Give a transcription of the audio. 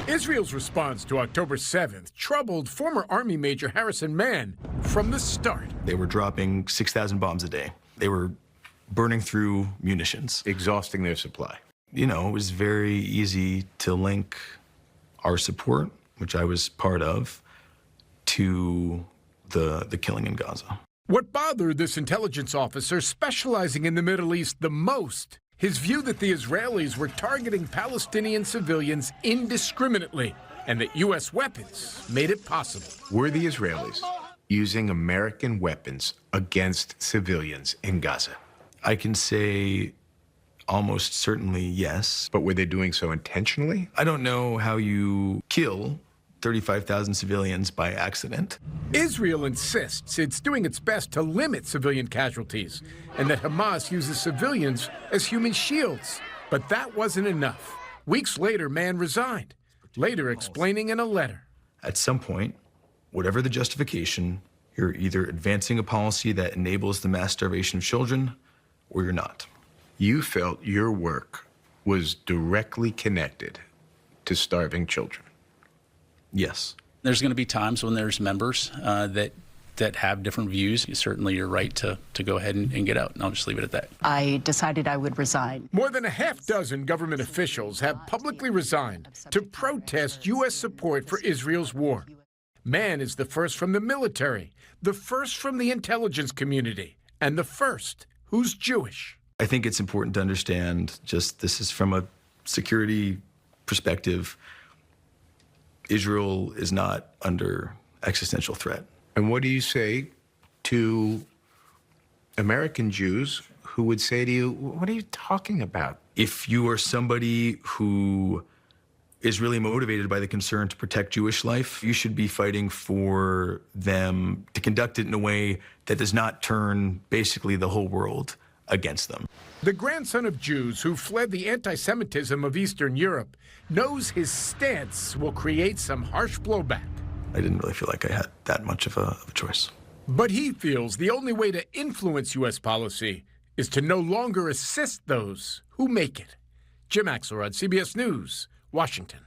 Israel's response to October 7th troubled former Army Major Harrison Mann from the start. They were dropping 6,000 bombs a day. They were burning through munitions. Exhausting their supply. You know, it was very easy to link our support, which I was part of, to the killing in Gaza. What bothered this intelligence officer specializing in the Middle East the most? His view that the Israelis were targeting Palestinian civilians indiscriminately and that U.S. weapons made it possible. Were the Israelis using American weapons against civilians in Gaza? I can say almost certainly yes. But were they doing so intentionally? I don't know how you kill 35,000 civilians by accident. Israel insists it's doing its best to limit civilian casualties and that Hamas uses civilians as human shields. But that wasn't enough. Weeks later, Mann resigned, later explaining in a letter. At some point, whatever the justification, you're either advancing a policy that enables the mass starvation of children or you're not. You felt your work was directly connected to starving children. Yes. There's going to be times when there's members that have different views. Certainly you're right to go ahead and get out, and I'll just leave it at that. I decided I would resign. More than a half dozen government officials have publicly resigned to protest U.S. support for Israel's war. Mann is the first from the military, the first from the intelligence community, and the first who's Jewish. I think it's important to understand, just this is from a security perspective, Israel is not under existential threat. And what do you say to American Jews who would say to you, what are you talking about? If you are somebody who is really motivated by the concern to protect Jewish life, you should be fighting for them to conduct it in a way that does not turn basically the whole world against them. The grandson of Jews who fled the anti-Semitism of Eastern Europe knows his stance will create some harsh blowback. I didn't really feel like I had that much of a choice. But he feels the only way to influence U.S. policy is to no longer assist those who make it. Jim Axelrod, CBS News, Washington.